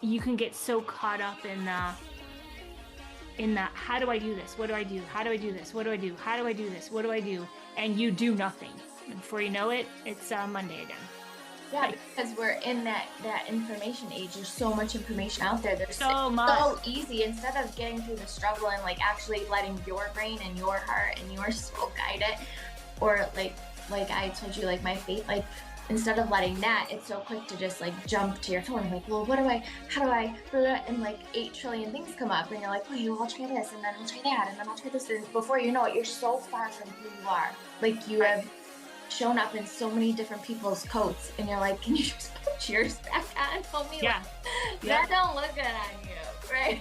you can get so caught up in the how do I do this? What do I do? How do I do this? What do I do? How do I do this? What do I do? And you do nothing. And before you know it, it's Monday again. Yeah, because we're in that information age. There's so much information out there. There's so much. So easy. Instead of getting through the struggle and like actually letting your brain and your heart and your soul guide it, or like I told you, like my faith, like instead of letting that, it's so quick to just like jump to your phone and like, well, how do I, and like 8 trillion things come up and you're like, well, I'll try this and then I'll try that and then I'll try this. And before you know it, you're so far from who you are. Like you have shown up in so many different people's coats and you're like, can you just put yours back on? Tell me that don't look good on you, right?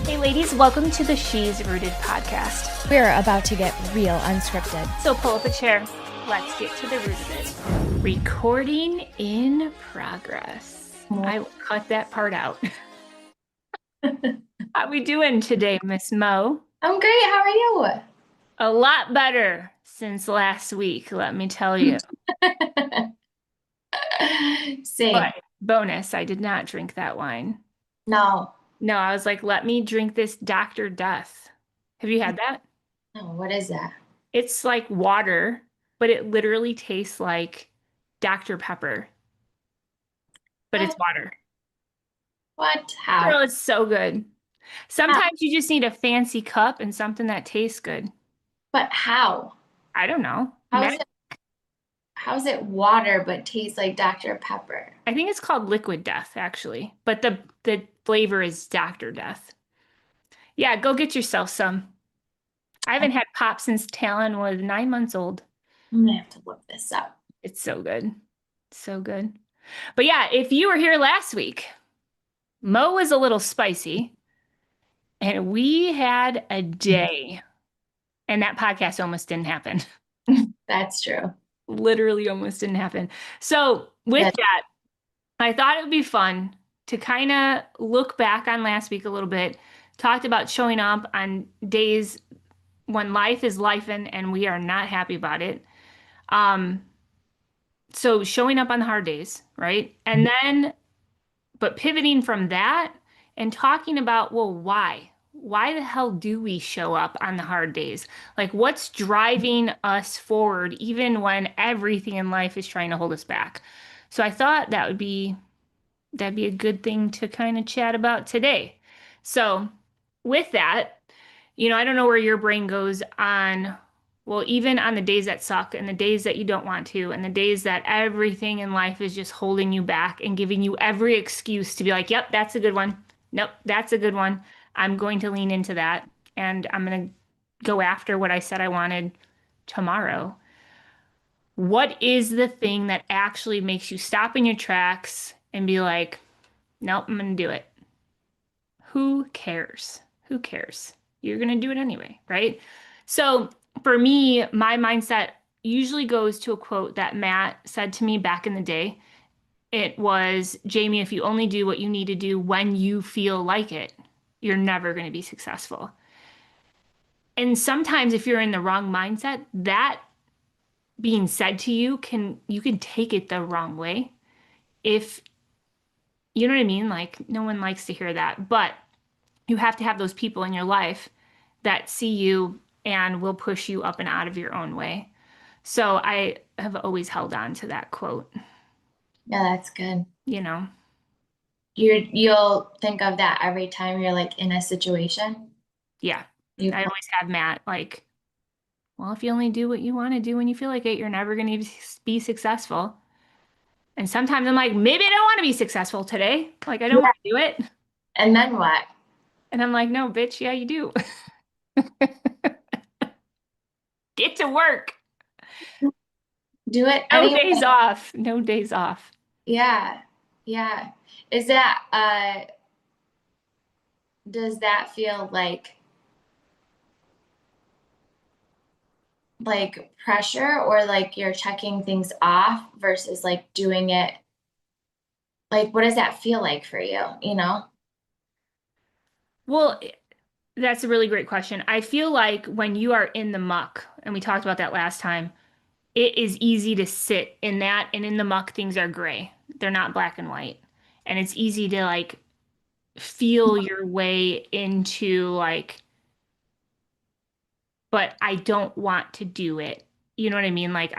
Hey ladies, welcome to the She's Rooted podcast. We're about to get real unscripted. So pull up a chair. Let's get to the root of it. Recording in progress. I will cut that part out. How we doing today, Miss Mo? I'm great. How are you? A lot better since last week, let me tell you. Same. But bonus, I did not drink that wine. No, I was like, let me drink this Dr. Death. Have you had that? No, what is that? It's like water, but it literally tastes like Dr. Pepper. But it's water. What? How? Girl, it's so good. Sometimes you just need a fancy cup and something that tastes good. But how? I don't know. How's it water but tastes like Dr. Pepper? I think it's called Liquid Death, actually. But the flavor is Dr. Death. Yeah, go get yourself some. I haven't had pop since Talon was 9 months old. I'm gonna have to look this up. It's so good. So good. But yeah, if you were here last week, Mo was a little spicy and we had a day and that podcast almost didn't happen. That's true. Literally almost didn't happen. So with that, I thought it would be fun to kind of look back on last week a little bit, talked about showing up on days when life is lifing and we are not happy about it. So showing up on the hard days, right? And then, but pivoting from that and talking about, well, why? Why the hell do we show up on the hard days? Like, what's driving us forward, even when everything in life is trying to hold us back? So I thought that'd be a good thing to kind of chat about today. So with that, I don't know where your brain goes on, well, even on the days that suck and the days that you don't want to, and the days that everything in life is just holding you back and giving you every excuse to be like, yep, that's a good one. Nope, that's a good one. I'm going to lean into that and I'm going to go after what I said I wanted tomorrow. What is the thing that actually makes you stop in your tracks and be like, nope, I'm going to do it? Who cares? Who cares? You're going to do it anyway, right? So for me, my mindset usually goes to a quote that Matt said to me back in the day. It was, Jamie, if you only do what you need to do when you feel like it, you're never going to be successful. And sometimes if you're in the wrong mindset, that being said to you you can take it the wrong way. If you know what I mean? Like no one likes to hear that, but you have to have those people in your life that see you and will push you up and out of your own way. So I have always held on to that quote. Yeah, that's good. You'll think of that every time you're like in a situation. Yeah. I always have Matt like, well, if you only do what you want to do when you feel like it, you're never going to be successful. And sometimes I'm like, maybe I don't want to be successful today. Like I don't want to do it. And then what? And I'm like, no, bitch, yeah, you do. Get to work. Do it. No days off. No days off. Yeah. Yeah. Is that, does that feel like pressure or like you're checking things off versus like doing it? Like, what does that feel like for you? Well, that's a really great question. I feel like when you are in the muck, and we talked about that last time, it is easy to sit in that, and in the muck, things are gray. They're not black and white. And it's easy to like feel your way into like, but I don't want to do it. You know what I mean? Like,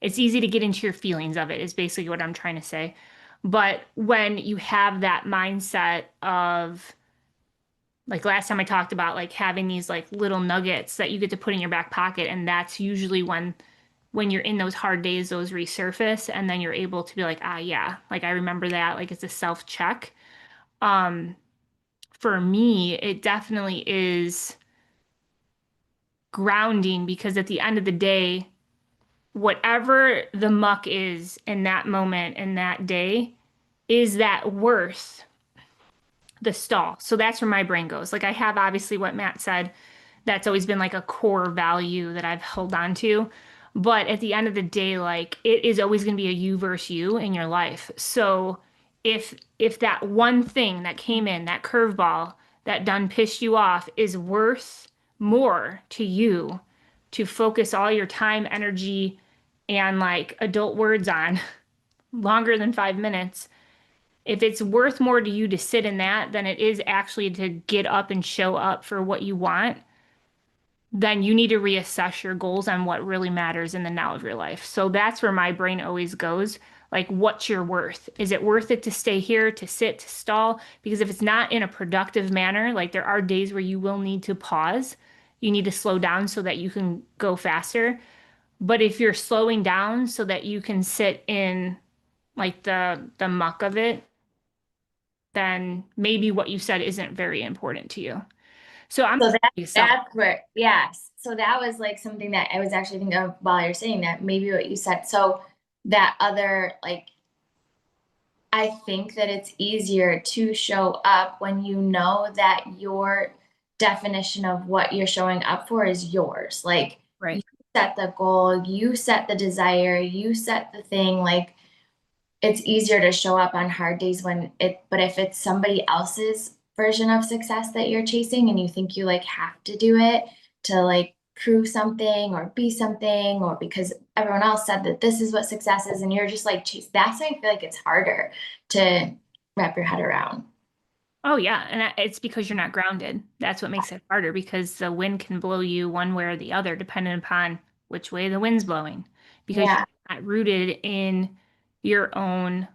it's easy to get into your feelings of it, is basically what I'm trying to say. But when you have that mindset of, like last time I talked about like having these like little nuggets that you get to put in your back pocket, and that's usually when you're in those hard days, those resurface, and then you're able to be like, ah, yeah, like I remember that, like it's a self check. Um, for me, it definitely is grounding because at the end of the day, whatever the muck is in that moment in that day, is that worth the stall? So that's where my brain goes. Like I have obviously what Matt said, that's always been like a core value that I've held on to. But at the end of the day, like it is always going to be a you versus you in your life. So if that one thing that came in, that curveball that done pissed you off is worth more to you to focus all your time, energy, and like adult words on longer than 5 minutes, if it's worth more to you to sit in that than it is actually to get up and show up for what you want, then you need to reassess your goals on what really matters in the now of your life. So that's where my brain always goes. Like, what's your worth? Is it worth it to stay here, to sit, to stall? Because if it's not in a productive manner, like there are days where you will need to pause, you need to slow down so that you can go faster. But if you're slowing down so that you can sit in like the muck of it, then maybe what you said isn't very important to you. So I'm So yourself, that's where, yes. So that was like something that I was actually thinking of while you're saying that, maybe what you said. So that other, like, I think that it's easier to show up when you know that your definition of what you're showing up for is yours. Like, you right? set the goal, you set the desire, you set the thing. Like, it's easier to show up on hard days when it, but if it's somebody else's version of success that you're chasing and you think you like have to do it to like prove something or be something, or because everyone else said that this is what success is and you're just like chase, that's why I feel like it's harder to wrap your head around. Oh yeah, and it's because you're not grounded. That's what makes it harder because the wind can blow you one way or the other depending upon which way the wind's blowing because Yeah, you're not rooted in your own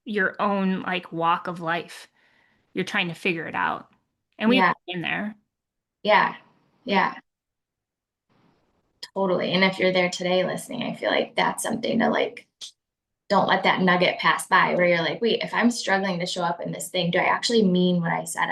your own like walk of life. You're trying to figure it out. And we've yeah, been there. yeah, Yeah. yeah, totally. And if you're there today listening, I feel like that's something to like, don't let that nugget pass by where you're like, wait, if I'm struggling to show up in this thing, do I actually mean what I said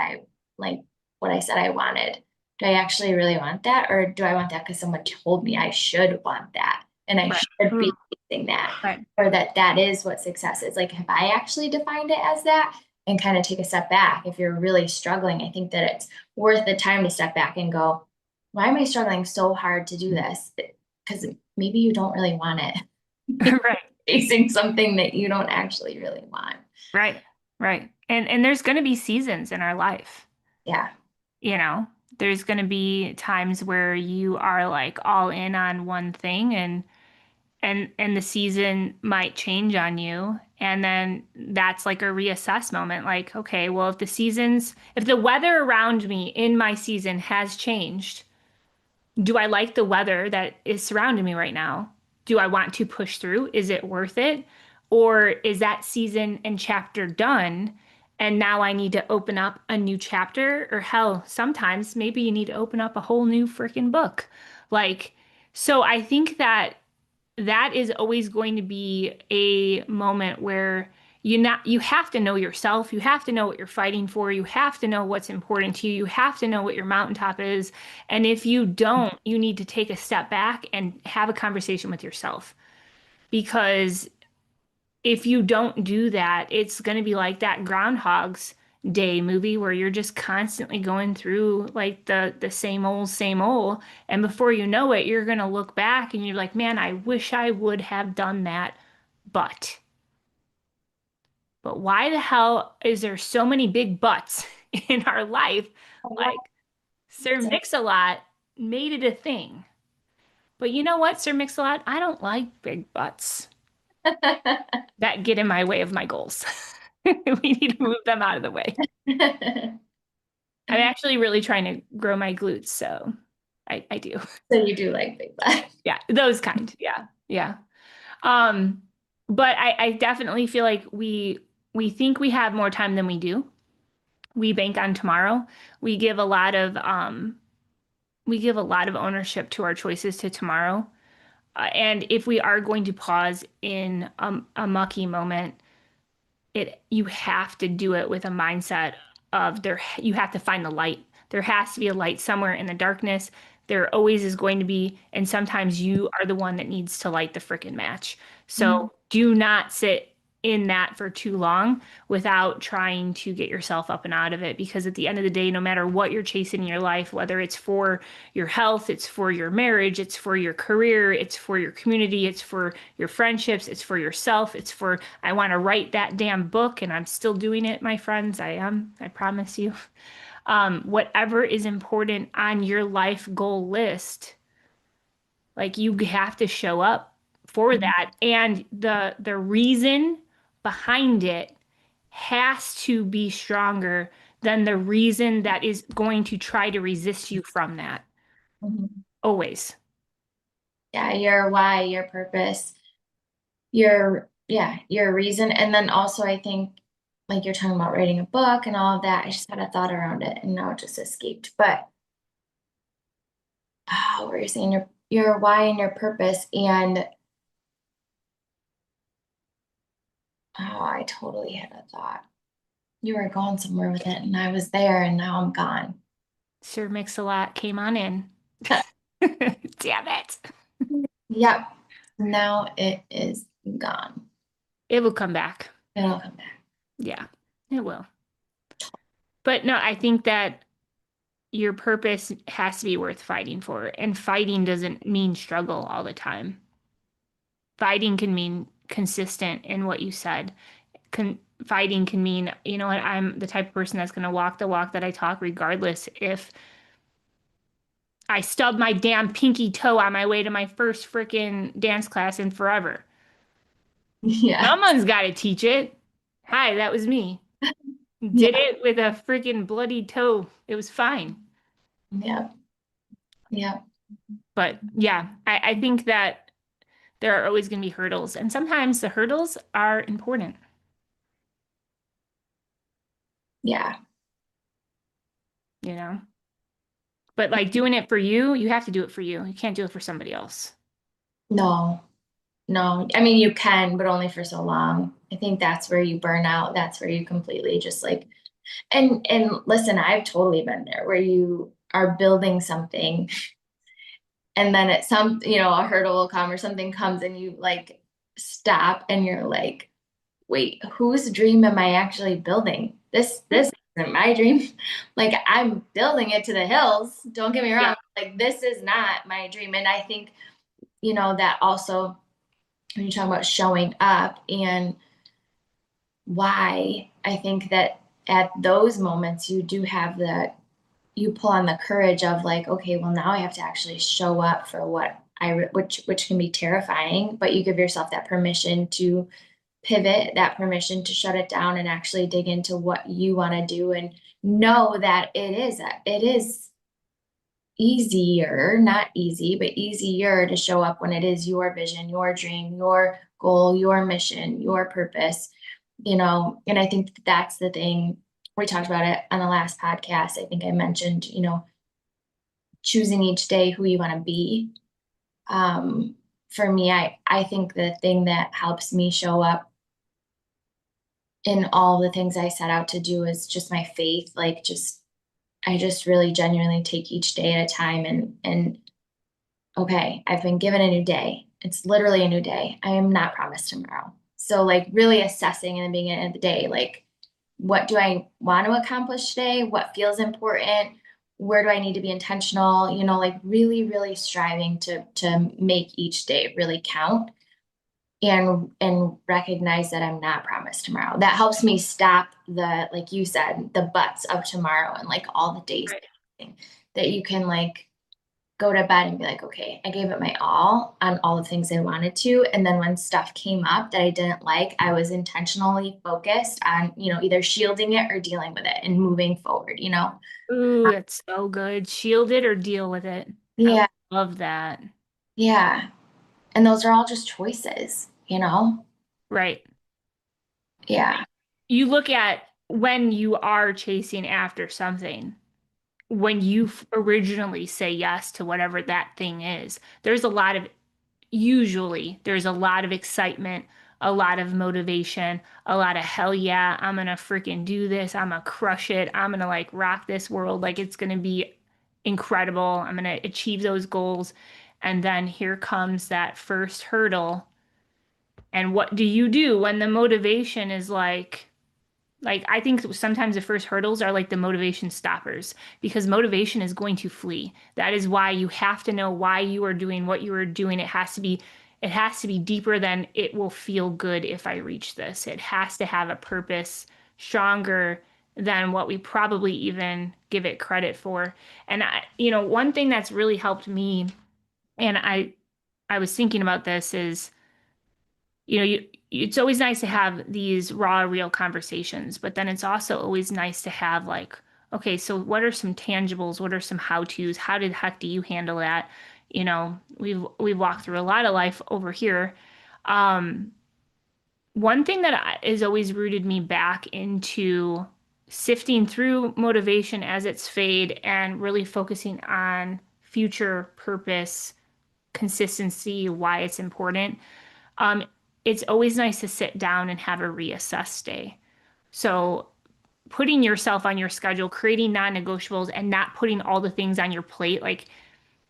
like what I said I wanted? Do I actually really want that? Or do I want that because someone told me I should want that and I Right. should be Mm, chasing that? right. Or that that is what success is. Like, have I actually defined it as that? And kind of take a step back. If you're really struggling, I think that it's worth the time to step back and go, why am I struggling so hard to do this? Because maybe you don't really want it. Right. Chasing something that you don't actually really want. Right. Right. And there's going to be seasons in our life. Yeah. You know, there's going to be times where you are like all in on one thing and the season might change on you and then that's like a reassess moment like okay, well if the weather around me in my season has changed, do I like the weather that is surrounding me right now? Do I want to push through? Is it worth it? Or is that season and chapter done? And now I need to open up a new chapter? Or hell, sometimes maybe you need to open up a whole new freaking book. Like, so I think that that is always going to be a moment where you have to know yourself, you have to know what you're fighting for, you have to know what's important to you, you have to know what your mountaintop is. And if you don't, you need to take a step back and have a conversation with yourself. Because if you don't do that, it's going to be like that Groundhog's Day movie where you're just constantly going through like the same old, and before you know it, you're going to look back and you're like, "Man, I wish I would have done that." But but why the hell is there so many big buts in our life? Like Sir Mix-a-Lot made it a thing. But you know what, Sir Mix-a-Lot? I don't like big butts that get in my way of my goals. We need to move them out of the way. I'm actually really trying to grow my glutes, so I do. So you do like big butt. Yeah, those kind. Yeah. Yeah. Um, but I definitely feel like we think we have more time than we do. We bank on tomorrow. We give a lot of we give a lot of ownership to our choices to tomorrow. And if we are going to pause in a mucky moment, you have to do it with a mindset of you have to find the light. There has to be a light somewhere in the darkness. There always is going to be, and sometimes you are the one that needs to light the frickin' match. So do not sit in that for too long without trying to get yourself up and out of it. Because at the end of the day, no matter what you're chasing in your life, whether it's for your health, it's for your marriage, it's for your career, it's for your community, it's for your friendships, it's for yourself, it's for, I want to write that damn book and I'm still doing it, my friends. I am, I promise you. Whatever is important on your life goal list, like you have to show up for that. And the reason behind it has to be stronger than the reason that is going to try to resist you from that. Mhm. Always. Yeah, your why, your purpose, your reason. And then also I think like you're talking about writing a book and all of that. I just had a thought around it and now it just escaped. But what were you saying? Your why and your purpose. And I totally had a thought. You were going somewhere with it and I was there and now I'm gone. Sir Mix-a-Lot came on in. Damn it. Yep. Now it is gone. It will come back. It'll come back. Yeah, it will. But no, I think that your purpose has to be worth fighting for. And fighting doesn't mean struggle all the time. Fighting can mean consistent in what you said. Fighting can mean, you know what, I'm the type of person that's going to walk the walk that I talk, regardless if I stub my damn pinky toe on my way to my first freaking dance class in forever. Yeah. Someone's got to teach it. Hi, that was me. Did Yeah. it with a freaking bloody toe. It was fine. Yep. Yep. But yeah, I think that there are always going to be hurdles. And sometimes the hurdles are important, Yeah. you know? But like doing it for you, you have to do it for you. You can't do it for somebody else. No. No. I mean, you can, but only for so long. I think that's where you burn out. That's where you completely just like, and listen, I've totally been there where you are building something and then at some, a hurdle will come or something comes and you like stop and you're like, wait, whose dream am I actually building? This isn't my dream. Like I'm building it to the hills. Don't get me Yeah. wrong. Like this is not my dream. And I think, that also when you talk about showing up and why, I think that at those moments you do have you pull on the courage of like, okay, well now I have to actually show up for what which can be terrifying, but you give yourself that permission to pivot, that permission to shut it down and actually dig into what you want to do and know that it is easier, not easy, but easier to show up when it is your vision, your dream, your goal, your mission, your purpose, and I think that's the thing. We talked about it on the last podcast. I think I mentioned, choosing each day who you want to be. For me, I think the thing that helps me show up in all the things I set out to do is just my faith. Like I just really genuinely take each day at a time and okay, I've been given a new day. It's literally a new day. I am not promised tomorrow. So like really assessing in the beginning of the day, like what do I want to accomplish today? What feels important? Where do I need to be intentional? Like really, really striving to make each day really count and recognize that I'm not promised tomorrow. That helps me stop like you said, the buts of tomorrow and like all the days Right. that you can like go to bed and be like, okay, I gave it my all on all the things I wanted to. And then when stuff came up that I didn't like, I was intentionally focused on, either shielding it or dealing with it and moving forward, Ooh, that's so good. Shield it or deal with it. I Yeah. love that. Yeah. And those are all just choices. Right. Yeah. You look at when you are chasing after something, when you originally say yes to whatever that thing is, usually there's a lot of excitement, a lot of motivation, a lot of hell yeah, I'm gonna freaking do this. I'm gonna crush it. I'm gonna like rock this world. Like it's gonna be incredible. I'm gonna achieve those goals. And then here comes that first hurdle. And what do you do when the motivation is like I think sometimes the first hurdles are like the motivation stoppers because motivation is going to flee. That is why you have to know why you are doing what you are doing. It has to be deeper than it will feel good if I reach this. It has to have a purpose stronger than what we probably even give it credit for. And one thing that's really helped me, and I was thinking about this is it's always nice to have these raw, real conversations, but then it's also always nice to have like, okay, so what are some tangibles? What are some how-tos? How did heck do you handle that? We've walked through a lot of life over here. Um, One thing that is always rooted me back into sifting through motivation as it's fade and really focusing on future purpose, consistency, why it's important. Um, it's always nice to sit down and have a reassess day. So putting yourself on your schedule, creating non-negotiables and not putting all the things on your plate, like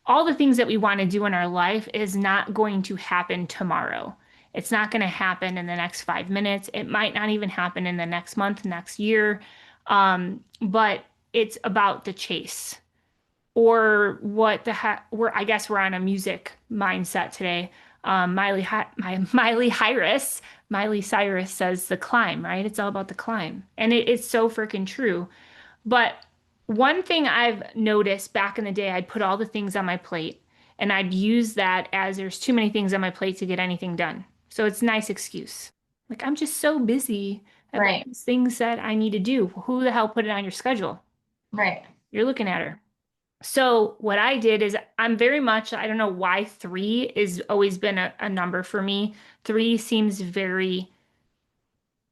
all the things that we want to do in our life is not going to happen tomorrow. It's not going to happen in the next 5 minutes. It might not even happen in the next month, next year. But it's about the chase or what the heck I guess we're on a music mindset today. Miley Cyrus says the climb, right? It's all about the climb. And it's so freaking true. But one thing I've noticed back in the day, I'd put all the things on my plate and I'd use that as there's too many things on my plate to get anything done. So it's a nice excuse. Like I'm just so busy. I have all Right. these things that I need to do. Who the hell put it on your schedule? Right. You're looking at her. So what I did is I'm very much, I don't know why three is always been a number for me. Three seems very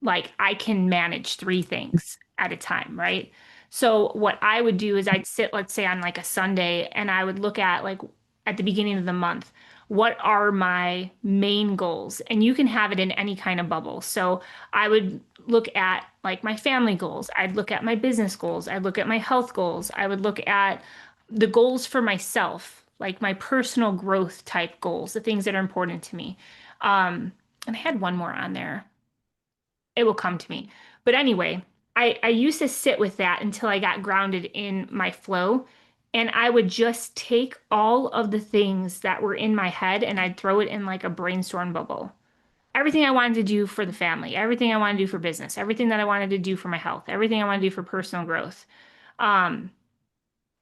like I can manage three things at a time, right? So what I would do is I'd sit, let's say on like a Sunday, and I would look at like at the beginning of the month, what are my main goals? And you can have it in any kind of bubble. So I would look at like my family goals. I'd look at my business goals. I'd look at my health goals. I would look at the goals for myself, like my personal growth type goals, the things that are important to me. And I had one more on there. It will come to me. But anyway, I used to sit with that until I got grounded in my flow. And I would just take all of the things that were in my head and I'd throw it in like a brainstorm bubble. Everything I wanted to do for the family, everything I wanted to do for business, everything that I wanted to do for my health, everything I wanted to do for personal growth. Um,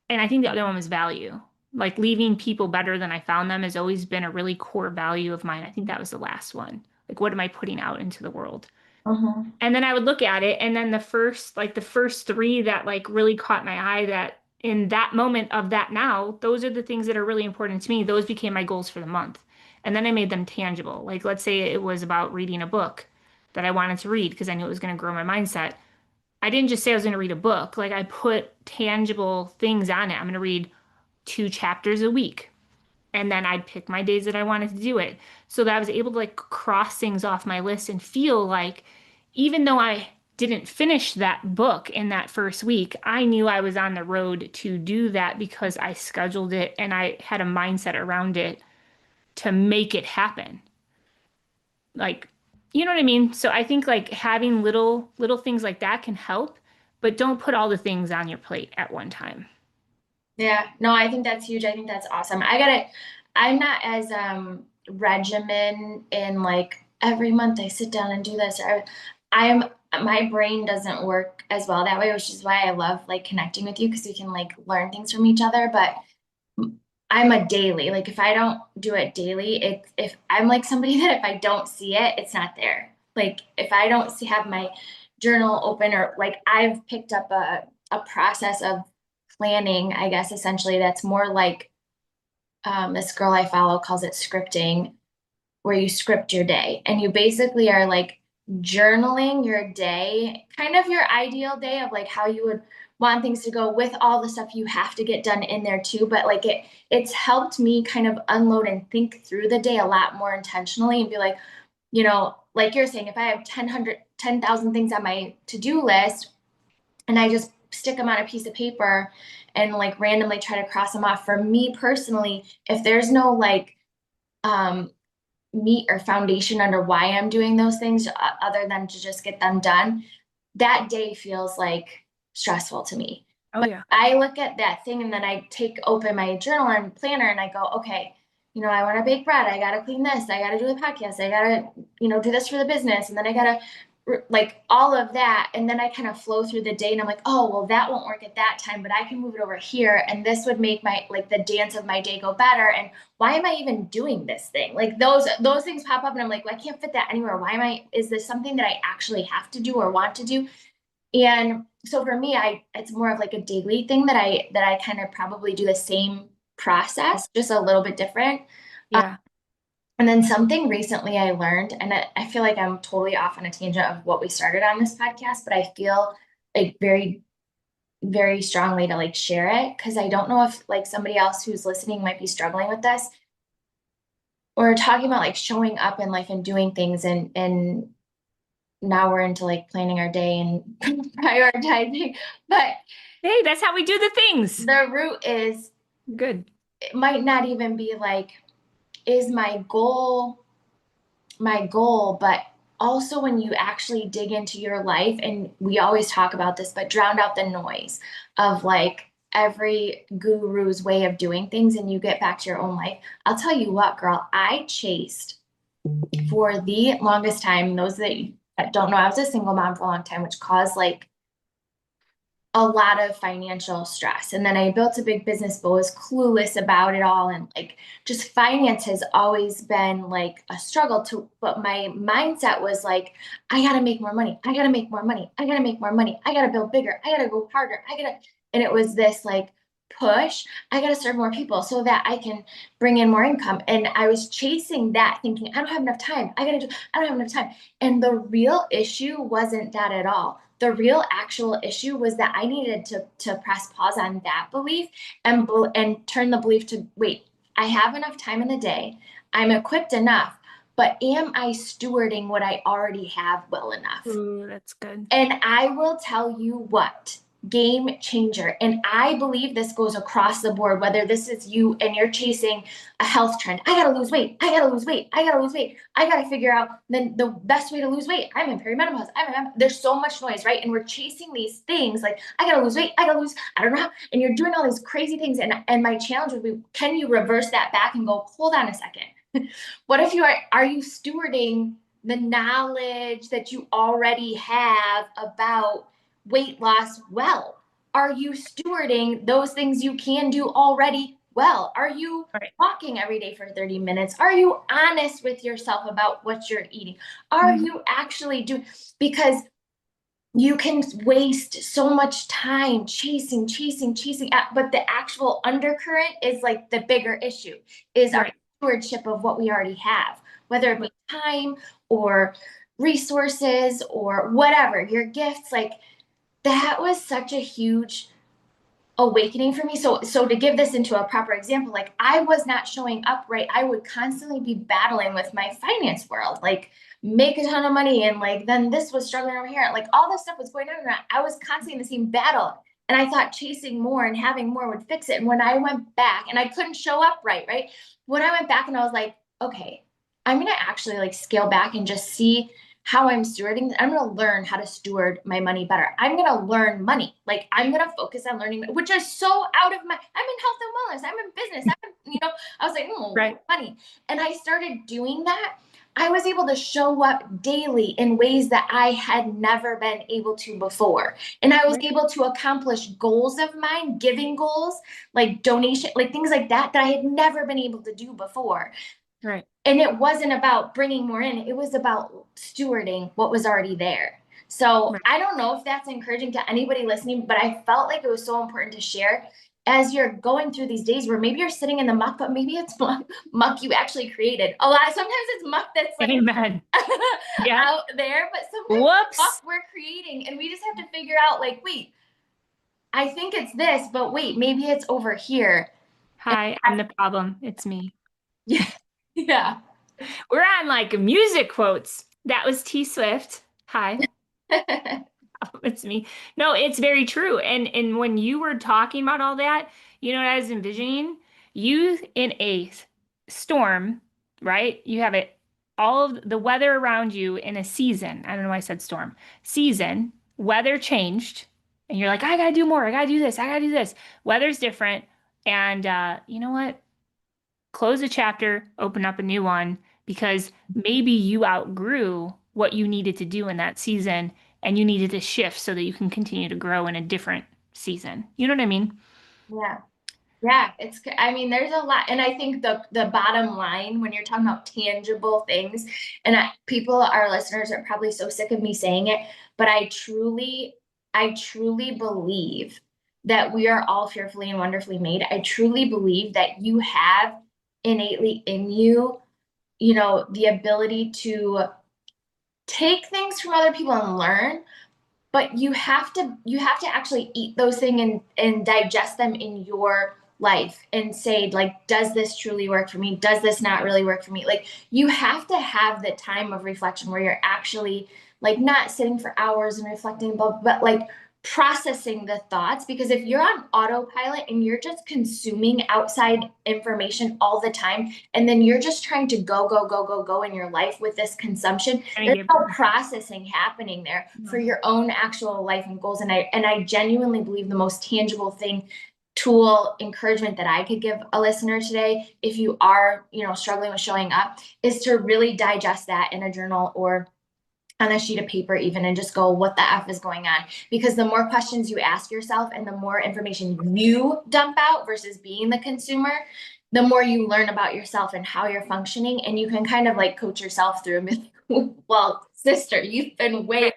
and I think the other one was value. Like leaving people better than I found them has always been a really core value of mine. I think that was the last one. Like, what am I putting out into the world? Mm-hmm. And then I would look at it, and then the first three that like really caught my eye that in that moment of that now, those are the things that are really important to me. Those became my goals for the month. And then I made them tangible. Like let's say it was about reading a book that I wanted to read because I knew it was going to grow my mindset. I didn't just say I was going to read a book. Like I put tangible things on it. I'm going to read 2 chapters a week. And then I'd pick my days that I wanted to do it so that I was able to like cross things off my list and feel like even though I didn't finish that book in that first week, I knew I was on the road to do that because I scheduled it and I had a mindset around it to make it happen. Like, you know what I mean? So I think like having little things like that can help, but don't put all the things on your plate at one time. Yeah, no, I think that's huge. I think that's awesome. I'm not as regimen in like every month I sit down and do this. Or I'm my brain doesn't work as well that way, which is why I love like connecting with you because we can like learn things from each other. But I'm a daily, like if I don't do it daily, if I'm like somebody that if I don't see it, it's not there. Like if I don't see have my journal open, or like I've picked up a process of planning, I guess essentially that's more like this girl I follow calls it scripting, where you script your day and you basically are like journaling your day, kind of your ideal day of like how you would want things to go with all the stuff you have to get done in there too. But like it's helped me kind of unload and think through the day a lot more intentionally and be like, like you're saying, if I have 10,000 things on my to-do list and I just stick them on a piece of paper and like randomly try to cross them off, for me personally, if there's no like um meat or foundation under why I'm doing those things other than to just get them done, that day feels like stressful to me. Oh, But yeah. I look at that thing and then I take open my journal and planner and I go, okay, I want to bake bread. I got to clean this. I got to do the podcast. I got to, do this for the business. And then I got to like all of that. And then I kind of flow through the day and I'm like, oh, well, that won't work at that time, but I can move it over here. And this would make my, like the dance of my day go better. And why am I even doing this thing? Like those things pop up and I'm like, well, I can't fit that anywhere. Is this something that I actually have to do or want to do? And so for me, it's more of like a daily thing that I kind of probably do the same process, just a little bit different. Yeah. And then something recently I learned, and I feel like I'm totally off on a tangent of what we started on this podcast, but I feel like very, very strongly to like share it because I don't know if like somebody else who's listening might be struggling with this. Or talking about like showing up in life and doing things, and now we're into like planning our day and prioritizing. But Hey, that's how we do the things. the root is, Good. it might not even be like, is my goal, but also when you actually dig into your life, and we always talk about this, but drown out the noise of like every guru's way of doing things and you get back to your own life. I'll tell you what, girl, I chased for the longest time. Those that don't know, I was a single mom for a long time, which caused like a lot of financial stress. And then I built a big business, but was clueless about it all. And like just finance has always been like a struggle but my mindset was like, I gotta make more money. I gotta make more money. I gotta make more money. I gotta build bigger. I gotta go harder. And it was this like push. I gotta serve more people so that I can bring in more income. And I was chasing that thinking, I don't have enough time. I don't have enough time. And the real issue wasn't that at all. The real actual issue was that I needed to press pause on that belief and turn the belief to, wait, I have enough time in the day. I'm equipped enough, but am I stewarding what I already have well enough? Ooh, that's good. And I will tell you what, game changer. And I believe this goes across the board, whether this is you and you're chasing a health trend. I gotta lose weight. I gotta lose weight. I gotta lose weight. I gotta figure out the best way to lose weight. I'm in perimenopause. There's so much noise, right? And we're chasing these things like, I gotta lose weight. I don't know how. And you're doing all these crazy things. And my challenge would be, can you reverse that back and go, hold on a second. What if are you stewarding the knowledge that you already have about weight loss well? Are you stewarding those things you can do already well? Are you walking every day for 30 minutes? Are you honest with yourself about what you're eating? Are you actually doing, because you can waste so much time chasing, but the actual undercurrent is like the bigger issue is our stewardship of what we already have, whether it be time or resources or whatever, your gifts. Like that was such a huge awakening for me. So to give this into a proper example, like I was not showing up right. I would constantly be battling with my finance world, like make a ton of money. And like, then this was struggling over here. Like all this stuff was going on. And I was constantly in the same battle. And I thought chasing more and having more would fix it. And when I went back and I couldn't show up right. When I went back and I was like, okay, I'm going to actually like scale back and just see how I'm stewarding. I'm going to learn how to steward my money better. I'm going to learn money. Like I'm going to focus on learning, which is so out of I'm in health and wellness. I'm in business. I was like, money. And I started doing that. I was able to show up daily in ways that I had never been able to before. And I was Right. able to accomplish goals of mine, giving goals, like donation, like things like that, that I had never been able to do before. Right. And it wasn't about bringing more in, it was about stewarding what was already there. So Right. I don't know if that's encouraging to anybody listening, but I felt like it was so important to share as you're going through these days where maybe you're sitting in the muck, but maybe it's muck you actually created. A lot, sometimes it's muck that's like Amen. Yeah. out there, but sometimes it's muck Whoops. we're creating, and we just have to figure out, like, wait, I think it's this, but wait, maybe it's over here. And Hi, I'm the problem. It's me. yeah, yeah. We're on like music quotes. That was T Swift. Hi. It's me. No, it's very true. And when you were talking about all that, you know what I was envisioning? You in a storm, right? You have it all of the weather around you in a season. I don't know why I said storm. Season, weather changed, and you're like, I gotta do more, I gotta do this, I gotta do this. Weather's different. And you know what? Close a chapter, open up a new one, because maybe you outgrew what you needed to do in that season and you needed to shift so that you can continue to grow in a different season. You know what I mean? Yeah. Yeah, I mean, there's a lot. And I think the bottom line when you're talking about tangible things, and people, our listeners are probably so sick of me saying it, but I truly believe that we are all fearfully and wonderfully made. I truly believe that you have innately in you, the ability to take things from other people and learn, but you have to actually eat those things and digest them in your life and say, like, does this truly work for me, does this not really work for me? Like, you have to have the time of reflection where you're actually, like, not sitting for hours and reflecting, but like processing the thoughts, because if you're on autopilot and you're just consuming outside information all the time, and then you're just trying to go go go go go in your life with this consumption, I there's give no processing happening there for no. your own actual life and goals. And I genuinely believe the most tangible thing, tool, encouragement that I could give a listener today, if you are, struggling with showing up, is to really digest that in a journal or on a sheet of paper even, and just go, what the F is going on? Because the more questions you ask yourself and the more information you dump out versus being the consumer, the more you learn about yourself and how you're functioning, and you can kind of like coach yourself through and be like, well, sister, you've been way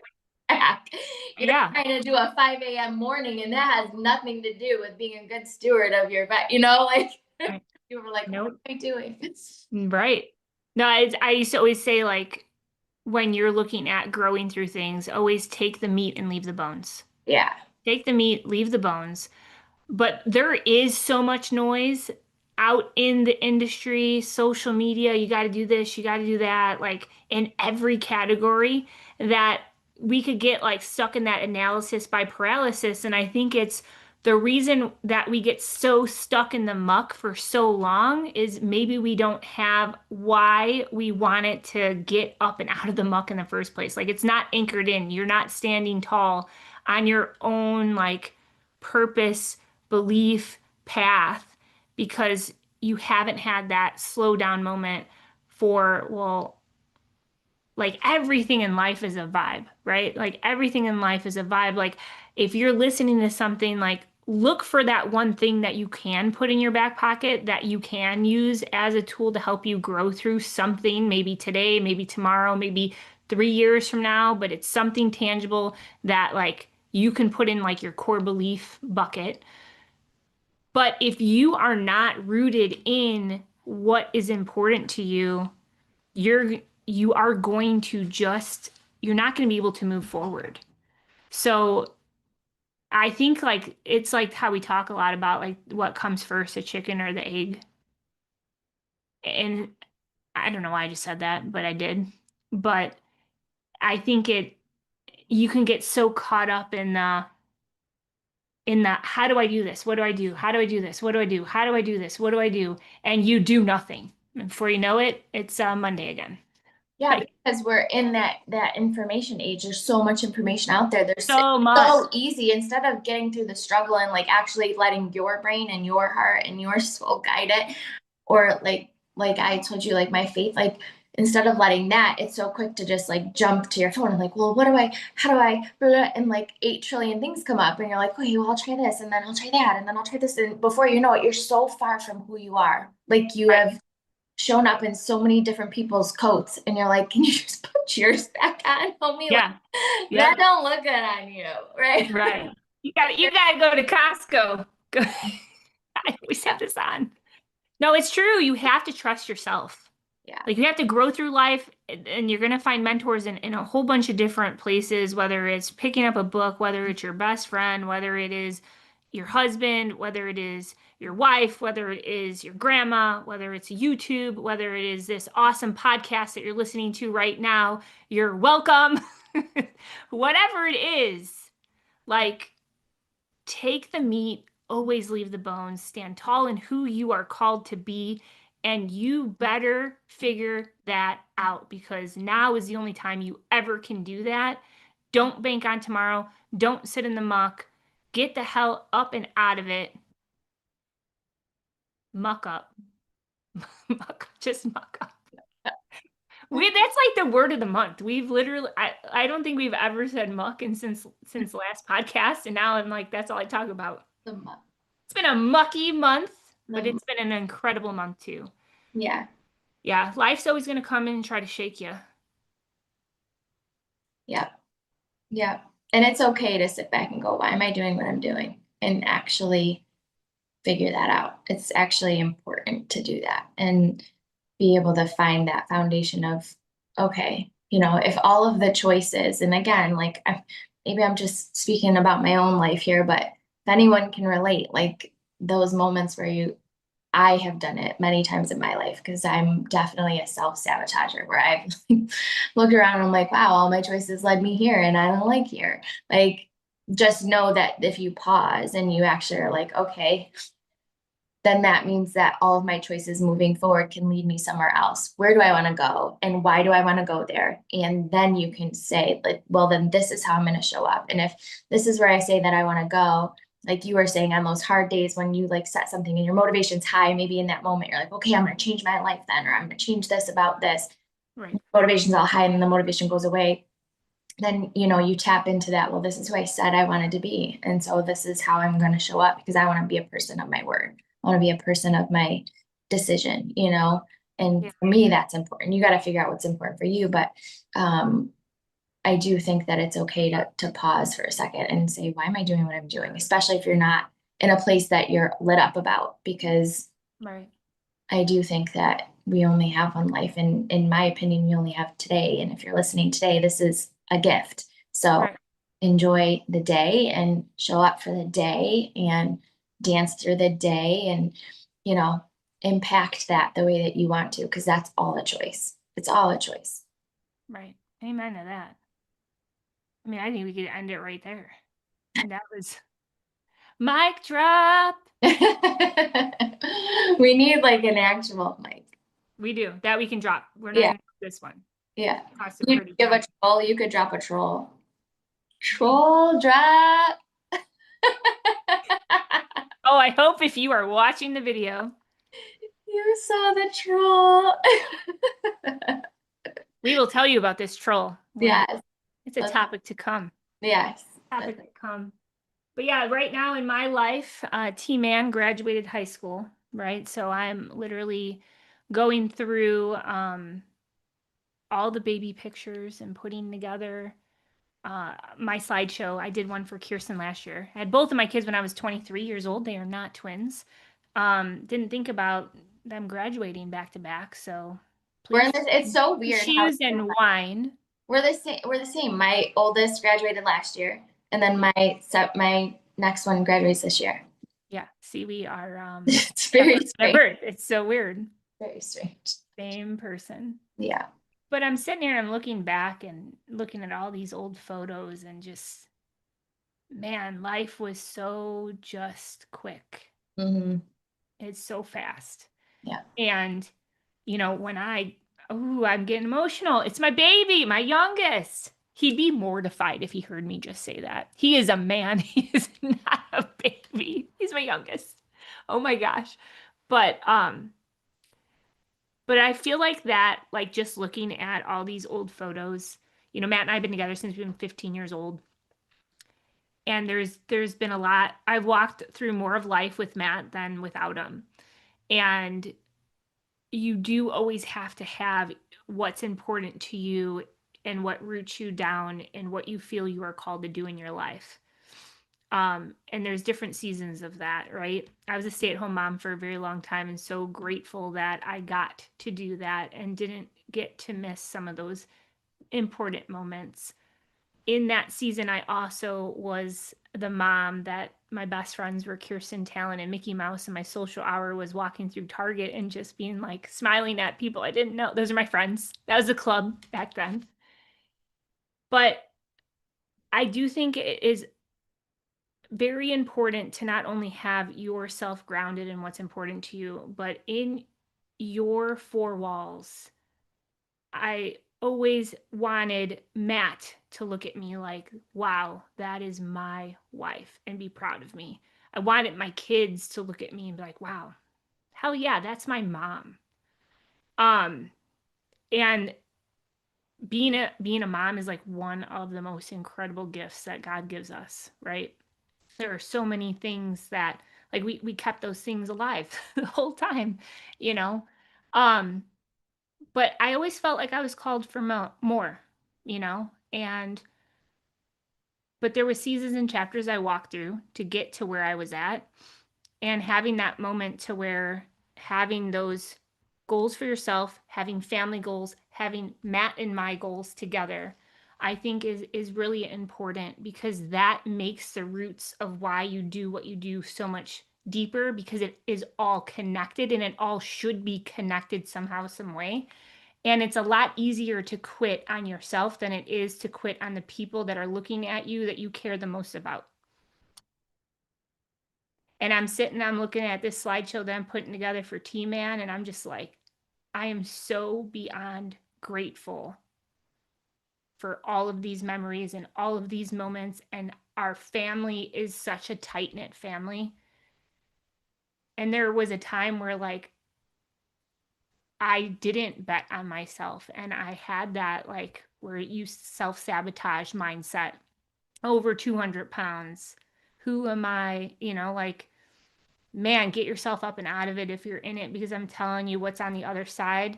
back. You're Yeah. trying to do a 5 a.m. morning, and that has nothing to do with being a good steward of your vet, like Right. you were like, what Nope. am I doing? Right. No, I used to always say, like, when you're looking at growing through things, always take the meat and leave the bones. Yeah. Take the meat, leave the bones. But there is so much noise out in the industry, social media. You got to do this, you got to do that, like in every category, that we could get like stuck in that analysis by paralysis. And I think it's the reason that we get so stuck in the muck for so long is maybe we don't have why we want it to get up and out of the muck in the first place. Like it's not anchored in. You're not standing tall on your own, like, purpose, belief, path, because you haven't had that slow down moment for, well, like everything in life is a vibe, right? Like everything in life is a vibe. Like if you're listening to something, like look for that one thing that you can put in your back pocket that you can use as a tool to help you grow through something, maybe today, maybe tomorrow, maybe 3 years from now, but it's something tangible that like you can put in like your core belief bucket. But if you are not rooted in what is important to you, you're you are going to just you're not going to be able to move forward. So I think like it's like how we talk a lot about like what comes first, the chicken or the egg. And I don't know why I just said that, but I did. But I think you can get so caught up in the how do I do this? What do I do? How do I do this? What do I do? How do I do this? What do I do? And you do nothing. And before you know it, it's Monday again. Yeah, Like because we're in that information age. There's so much information out there. There's It's so much. so easy, instead of getting through the struggle and like actually letting your brain and your heart and your soul guide it, or like I told you, like my faith, like instead of letting that, it's so quick to just like jump to your phone and like, well, what do I, how do I, blah, blah, and like 8 trillion things come up and you're like, okay, well, I'll try this and then I'll try that and then I'll try this. And before you know it, you're so far from who you are. Like you Right. have shown up in so many different people's coats and you're like, can you just put yours back on, homie? Like Yeah. that Yep. don't look good on you, right? Right. You gotta go to Costco. Go. I always have this on. No, it's true. You have to trust yourself. Yeah. Like you have to grow through life and you're gonna find mentors in a whole bunch of different places, whether it's picking up a book, whether it's your best friend, whether it is your husband, whether it is your wife, whether it is your grandma, whether it's YouTube, whether it is this awesome podcast that you're listening to right now. You're welcome. Whatever it is, like take the meat, always leave the bones, stand tall in who you are called to be, and you better figure that out because now is the only time you ever can do that. Don't bank on tomorrow. Don't sit in the muck. Get the hell up and out of it. Muck up. Muck, just muck up. That's like the word of the month. We've literally I don't think we've ever said muck and since last podcast, and now I'm like that's all I talk about. The, It's been a mucky month, but the, it's been an incredible month too. yeah. Yeah, life's always going to come in and try to shake you. Yeah. Yeah. And it's okay to sit back and go, why am I doing what I'm doing? And actually figure that out. It's actually important to do that and be able to find that foundation of, okay, if all of the choices, and again, like maybe I'm just speaking about my own life here, but if anyone can relate, like those moments where I have done it many times in my life because I'm definitely a self-sabotager where I've looked around and I'm like, wow, all my choices led me here and I don't like here. Like, just know that if you pause and you actually are like, okay, then that means that all of my choices moving forward can lead me somewhere else. Where do I want to go? And why do I want to go there? And then you can say, like, well, then this is how I'm going to show up. And if this is where I say that I want to go, like you were saying on those hard days when you like set something and your motivation's high, maybe in that moment, you're like, okay, I'm going to change my life then, or I'm going to change this about this. Right. Motivation's all high and then the motivation goes away. Then, you tap into that. Well, this is who I said I wanted to be. And so this is how I'm going to show up because I want to be a person of my word. I want to be a person of my decision, and Yeah. for me, that's important. You got to figure out what's important for you. But I do think that it's okay to pause for a second and say, why am I doing what I'm doing? Especially if you're not in a place that you're lit up about, because Right. I do think that we only have one life. And in my opinion, we only have today. And if you're listening today, this is a gift. So Right. enjoy the day and show up for the day and dance through the day and, impact that the way that you want to, because that's all a choice. It's all a choice. Right. Amen to that. I mean, I think we could end it right there. And that was mic drop. We need like an actual mic. We do. That we can drop. We're not Yeah. going to do this one. Yeah. Costs a You pretty give a penny. troll, you could drop a troll. Troll drop. Oh, I hope if you are watching the video, You saw the troll. we will tell you about this troll. Yes. It's a topic to come. Yes. Topic to come. But yeah, right now in my life, T-Man graduated high school, right? So I'm literally going through all the baby pictures and putting together my slideshow. I did one for Kirsten last year. I had both of my kids when I was 23 years old. They are not twins. Didn't think about them graduating back to back. So please, It's so weird how shoes and wine. we're the same. We're the same. My oldest graduated last year, and then my next one graduates this year. Yeah. See, we are It's very strange. It's so weird. Very strange. Same person. Yeah. But I'm sitting here and I'm looking back and looking at all these old photos and just, man, life was so just quick. Mm-hmm. It's so fast. Yeah. And, when I'm getting emotional. It's my baby, my youngest. He'd be mortified if he heard me just say that. He is a man. He is not a baby. He's my youngest. Oh my gosh. But, But I feel like that, like just looking at all these old photos, Matt and I have been together since we've been 15 years old. And there's been a lot. I've walked through more of life with Matt than without him. And you do always have to have what's important to you and what roots you down and what you feel you are called to do in your life. And there's different seasons of that, right? I was a stay-at-home mom for a very long time and so grateful that I got to do that and didn't get to miss some of those important moments. In that season, I also was the mom that my best friends were Kirsten Talon and Mickey Mouse, and my social hour was walking through Target and just being like smiling at people I didn't know. Those are my friends. That was a club back then. But I do think it is very important to not only have yourself grounded in what's important to you, but in your four walls. I always wanted Matt to look at me like, wow, that is my wife, and be proud of me. I wanted my kids to look at me and be like, wow, hell yeah, that's my mom. Um, and being a mom is like one of the most incredible gifts that God gives us, right? There are so many things that like we kept those things alive the whole time, you know. Um, but I always felt like I was called for more, and but there were seasons and chapters I walked through to get to where I was at, and having that moment to where having those goals for yourself, having family goals, having Matt and my goals together, I think is really important because that makes the roots of why you do what you do so much deeper because it is all connected and it all should be connected somehow, some way. And it's a lot easier to quit on yourself than it is to quit on the people that are looking at you that you care the most about. And I'm looking at this slideshow that I'm putting together for T-Man, and I'm just like, I am so beyond grateful for all of these memories and all of these moments. And our family is such a tight-knit family. And there was a time where like I didn't bet on myself and I had that like where you self-sabotage mindset over 200 pounds. Who am I? Like, man, get yourself up and out of it if you're in it because I'm telling you what's on the other side.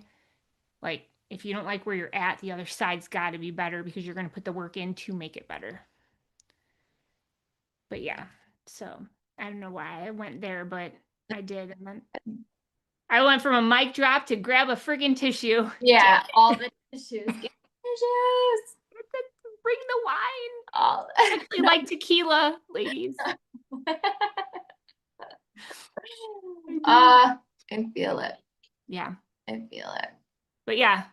Like, if you don't like where you're at, the other side's got to be better because you're going to put the work in to make it better. But yeah, so I don't know why I went there, but I did. And then I went from a mic drop to grab a friggin' tissue. Yeah, all the tissues. Get tissues. Bring the wine. All. I actually like tequila, ladies. I feel it. Yeah. I feel it. But yeah,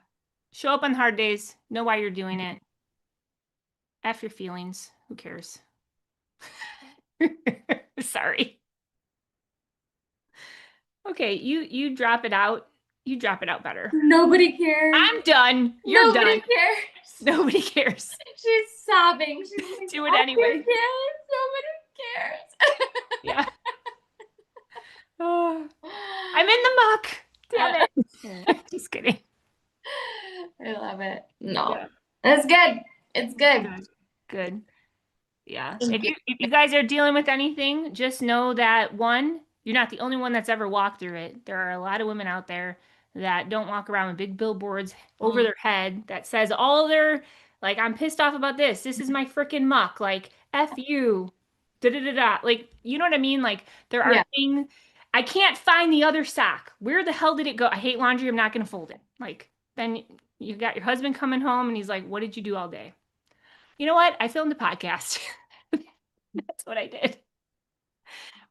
show up on hard days. Know why you're doing it. F your feelings. Who cares? Sorry. Okay, you drop it out. You drop it out better. Nobody cares. I'm done. You're Nobody done. cares. Nobody cares. She's sobbing. She's like, do it anyway. Nobody cares. Yeah. Oh, I'm in the muck. Damn it. Just kidding. I love it. No. Yeah. That's good. It's good. Good. Yeah. Thank you. If you guys are dealing with anything, just know that one, you're not the only one that's ever walked through it. There are a lot of women out there that don't walk around with big billboards over their head that says all their, like, I'm pissed off about this. This is my freaking muck. Like, F you. Da da da da. Like, you know what I mean? Like, there are things. I can't find the other sock. Where the hell did it go? I hate laundry. I'm not going to fold it. Like, then you got your husband coming home and he's like, what did you do all day? You know what? I filmed a podcast. That's what I did.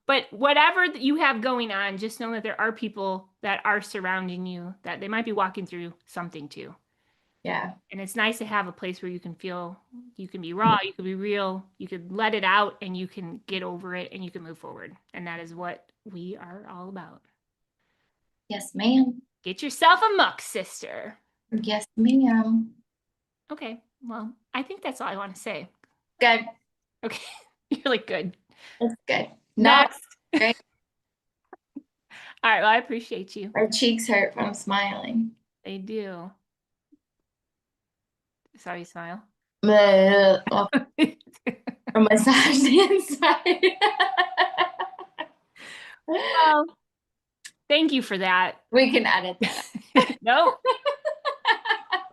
But whatever you have going on, just know that there are people that are surrounding you that they might be walking through something too. Yeah. And it's nice to have a place where you can feel, you can be raw, you can be real, you can let it out and you can get over it and you can move forward. And that is what we are all about. Yes, ma'am. Get yourself a muck, sister. Yes, ma'am. Okay. Well, I think that's all I want to say. Good. Okay. You're like, good. It's good. Next. No, great. All right, well, I appreciate you. Our cheeks hurt from smiling. They do. Saw you smile. Or massage the inside. Well, thank you for that. We can edit that. Nope.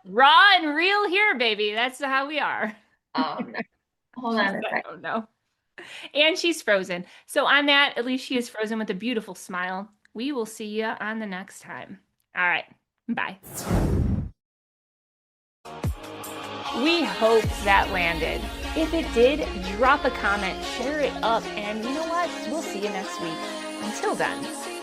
Raw and real here, baby. That's how we are. Oh, no. Hold on a second. Oh, no. And she's frozen. So on that, at least she is frozen with a beautiful smile. We will see you on the next time. All right. Bye. We hope that landed. If it did, drop a comment, share it up, and you know what? We'll see you next week. Until then.